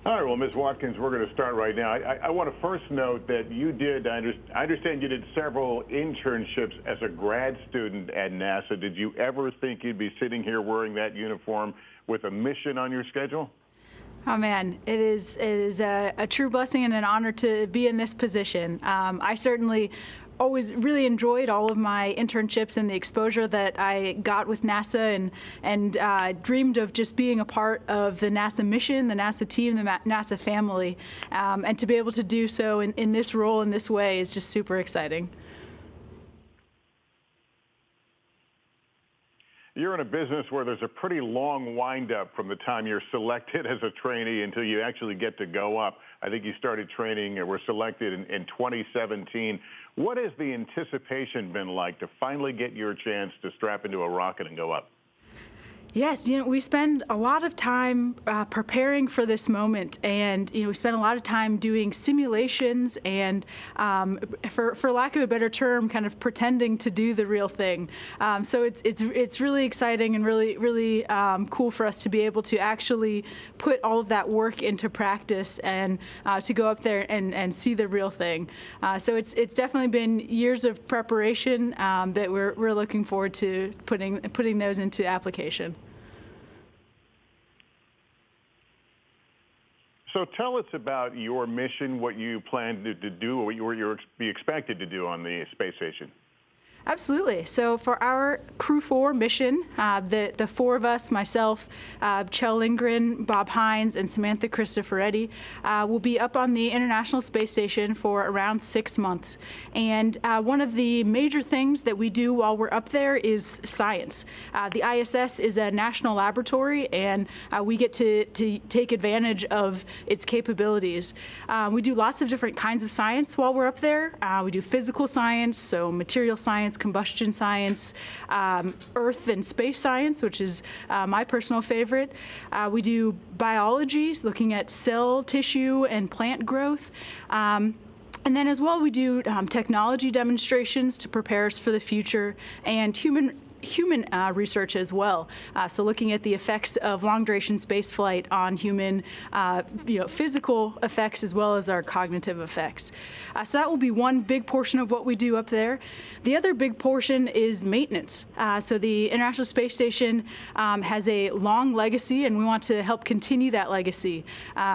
All right, well, Ms. Watkins, we're going to start right now. I want to first note that you did, I understand you did several internships as a grad student at NASA. Did you ever think you'd be sitting here wearing that uniform with a mission on your schedule? Oh man, it is a true blessing and an honor to be in this position. I certainly always really enjoyed all of my internships and the exposure that I got with NASA, and dreamed of just being a part of the NASA mission, the NASA team, the NASA family, and to be able to do so in this role in this way is just super exciting. You're in a business where there's a pretty long wind-up from the time you're selected as a trainee until you actually get to go up. I think you started training or were selected in 2017. What has the anticipation been like to finally get your chance to strap into a rocket and go up? Yes, we spend a lot of time preparing for this moment, and we spend a lot of time doing simulations and, for lack of a better term, kind of pretending to do the real thing. So it's really exciting and really cool for us to be able to actually put all of that work into practice and to go up there and see the real thing. So it's definitely been years of preparation that we're looking forward to putting those into application. So tell us about your mission, what you plan to do, or what you're be expected to do on the space station. Absolutely. So for our Crew-4 mission, the four of us, myself, Chell Lindgren, Bob Hines, and Samantha Cristoforetti, will be up on the International Space Station for around 6 months. And one of the major things that we do while we're up there is science. The ISS is a national laboratory, and we get to take advantage of its capabilities. We do lots of different kinds of science while we're up there. We do physical science, so material science, combustion science, earth and space science, which is my personal favorite. We do biology, looking at cell tissue and plant growth. And then as well, we do technology demonstrations to prepare us for the future, and human research as well. So looking at the effects of long-duration spaceflight on human, physical effects as well as our cognitive effects. So that will be one big portion of what we do up there. The other big portion is maintenance. So the International Space Station has a long legacy, and we want to help continue that legacy.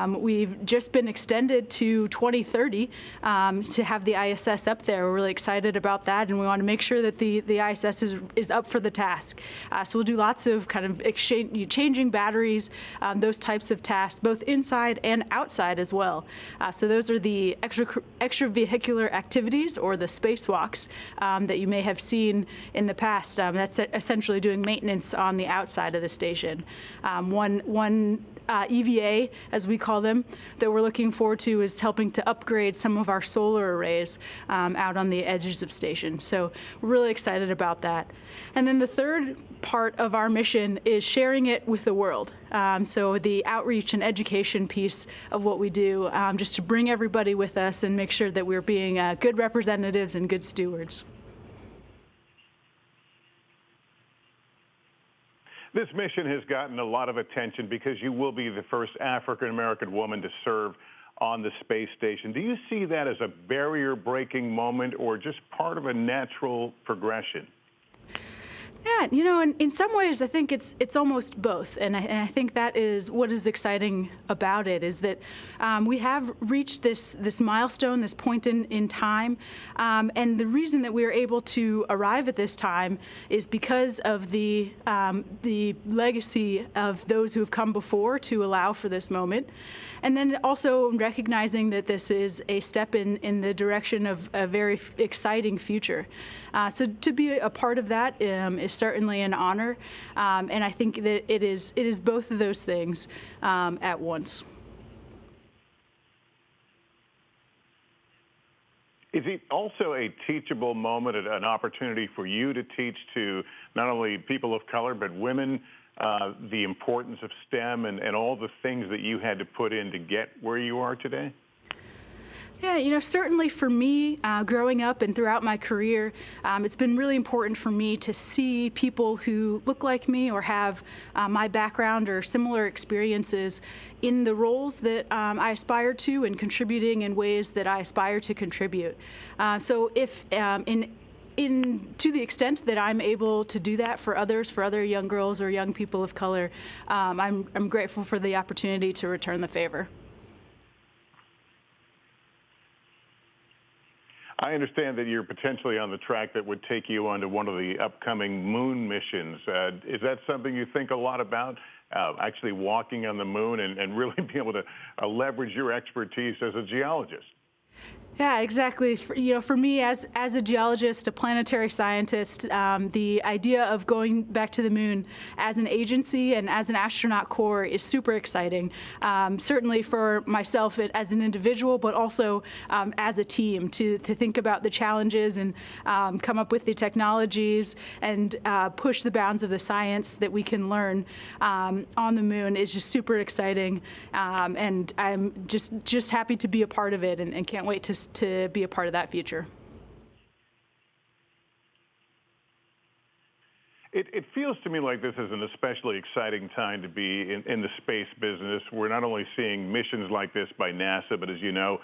We've just been extended to 2030 to have the ISS up there. We're really excited about that, and we want to make sure that the ISS is up for the task. So we'll do lots of kind of changing batteries, those types of tasks, both inside and outside as well. So those are the extravehicular activities, or the spacewalks, that you may have seen in the past. That's essentially doing maintenance on the outside of the station. One EVA, as we call them, that we're looking forward to is helping to upgrade some of our solar arrays out on the edges of station. So we're really excited about that. And then the third part of our mission is sharing it with the world. So the outreach and education piece of what we do, just to bring everybody with us and make sure that we're being good representatives and good stewards. This mission has gotten a lot of attention because you will be the first African-American woman to serve on the space station. Do you see that as a barrier-breaking moment, or just part of a natural progression? Yeah, in some ways, I think it's almost both, and I think that is what is exciting about it, is that we have reached this milestone, this point in time, and the reason that we are able to arrive at this time is because of the legacy of those who have come before to allow for this moment, and then also recognizing that this is a step in the direction of a very exciting future. So to be a part of that is certainly an honor, and I think that it is both of those things at once. Is it also a teachable moment, an opportunity for you to teach to not only people of color but women the importance of STEM and all the things that you had to put in to get where you are today? Yeah, certainly for me, growing up and throughout my career, it's been really important for me to see people who look like me or have my background or similar experiences in the roles that I aspire to and contributing in ways that I aspire to contribute. So if to the extent that I'm able to do that for others, for other young girls or young people of color, I'm grateful for the opportunity to return the favor. I understand that you're potentially on the track that would take you onto one of the upcoming moon missions. Is that something you think a lot about, actually walking on the moon and really be able to leverage your expertise as a geologist? Yeah, exactly. For me, as a geologist, a planetary scientist, the idea of going back to the moon as an agency and as an astronaut corps is super exciting. Certainly for myself as an individual, but also as a team to think about the challenges and come up with the technologies and push the bounds of the science that we can learn on the moon is just super exciting. And I'm just happy to be a part of it and can't wait to be a part of that future. It feels to me like this is an especially exciting time to be in the space business. We're not only seeing missions like this by NASA, but as you know,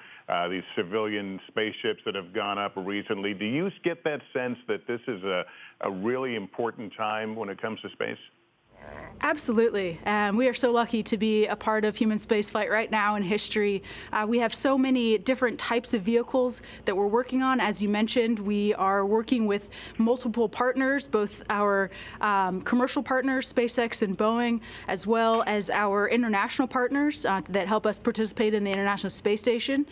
these civilian spaceships that have gone up recently. Do you get that sense that this is a really important time when it comes to space? Absolutely. We are so lucky to be a part of human spaceflight right now in history. We have so many different types of vehicles that we're working on. As you mentioned, we are working with multiple partners, both our commercial partners, SpaceX and Boeing, as well as our international partners that help us participate in the International Space Station.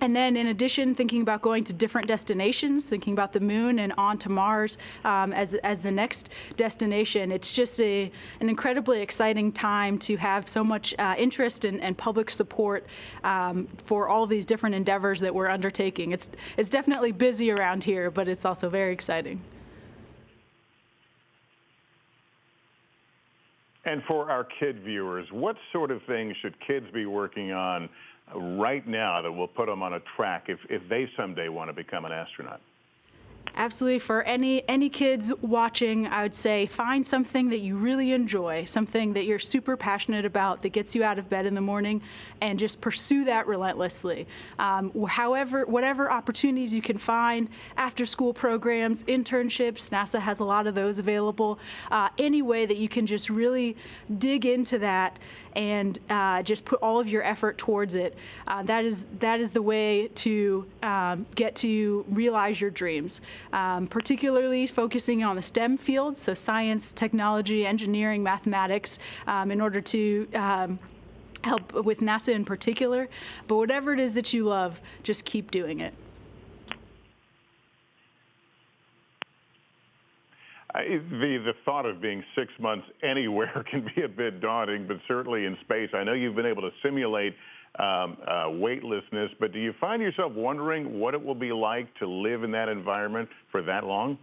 And then in addition, thinking about going to different destinations, thinking about the moon and on to Mars as the next destination. It's just an incredibly exciting time to have so much interest and public support for all of these different endeavors that we're undertaking. It's definitely busy around here, but it's also very exciting. And for our kid viewers, what sort of things should kids be working on right now that will put them on a track if they someday want to become an astronaut? Absolutely. For any kids watching, I would say find something that you really enjoy, something that you're super passionate about that gets you out of bed in the morning, and just pursue that relentlessly. Whatever opportunities you can find, after-school programs, internships, NASA has a lot of those available. Any way that you can just really dig into that and just put all of your effort towards it. That is the way to get to realize your dreams. Particularly focusing on the STEM fields, so science, technology, engineering, mathematics, in order to help with NASA in particular. But whatever it is that you love, just keep doing it. The thought of being 6 months anywhere can be a bit daunting, but certainly in space. I know you've been able to simulate weightlessness, but do you find yourself wondering what it will be like to live in that environment for that long?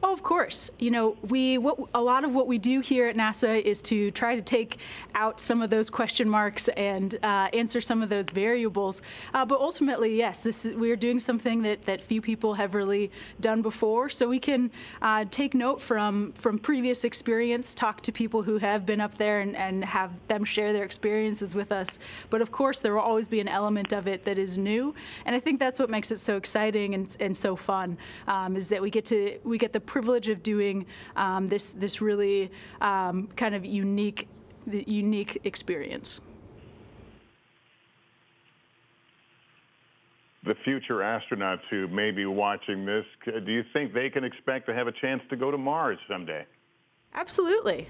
Oh, of course. A lot of what we do here at NASA is to try to take out some of those question marks and answer some of those variables. But ultimately, yes, we are doing something that few people have really done before. So we can take note from previous experience, talk to people who have been up there and have them share their experiences with us. But of course, there will always be an element of it that is new. And I think that's what makes it so exciting and so fun, is that we get the privilege of doing this really kind of unique experience. The future astronauts who may be watching this, do you think they can expect to have a chance to go to Mars someday? Absolutely.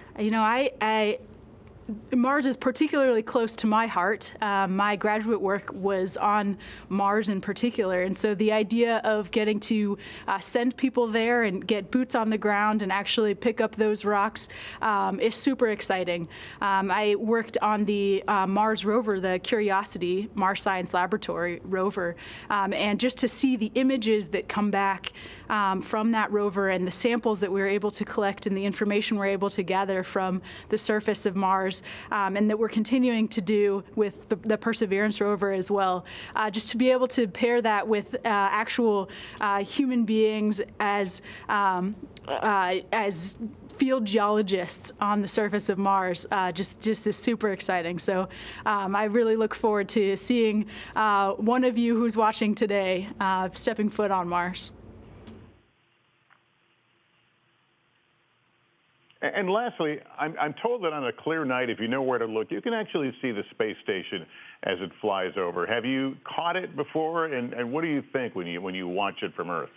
Mars is particularly close to my heart. My graduate work was on Mars in particular, and so the idea of getting to send people there and get boots on the ground and actually pick up those rocks is super exciting. I worked on the Mars rover, the Curiosity Mars Science Laboratory rover, and just to see the images that come back from that rover and the samples that we were able to collect and the information we're able to gather from the surface of Mars Mars, and that we're continuing to do with the Perseverance rover as well. Just to be able to pair that with actual human beings as field geologists on the surface of Mars just is super exciting. So I really look forward to seeing one of you who's watching today stepping foot on Mars. And lastly, I'm told that on a clear night, if you know where to look, you can actually see the space station as it flies over. Have you caught it before? And what do you think when you watch it from Earth?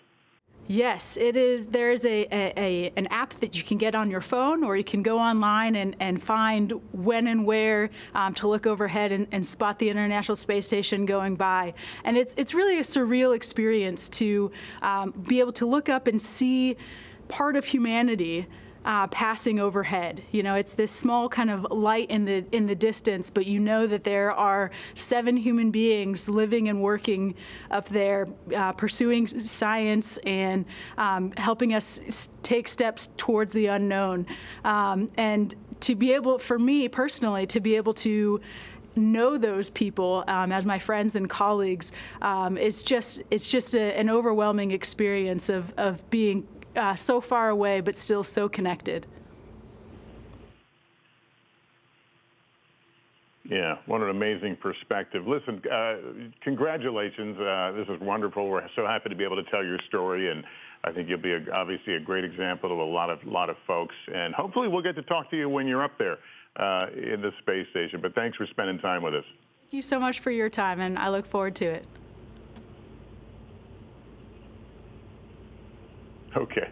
Yes, it is. There's an app that you can get on your phone, or you can go online and find when and where to look overhead and spot the International Space Station going by. And it's really a surreal experience to be able to look up and see part of humanity passing overhead. You know, it's this small kind of light in the distance, but you know that there are 7 human beings living and working up there, pursuing science and helping us take steps towards the unknown. And to be able, for me personally, to be able to know those people as my friends and colleagues, it's just an overwhelming experience of being so far away, but still so connected. Yeah, what an amazing perspective. Listen, congratulations. This is wonderful. We're so happy to be able to tell your story, and I think you'll be obviously a great example to a lot of folks. And hopefully we'll get to talk to you when you're up there in the space station. But thanks for spending time with us. Thank you so much for your time, and I look forward to it. Okay.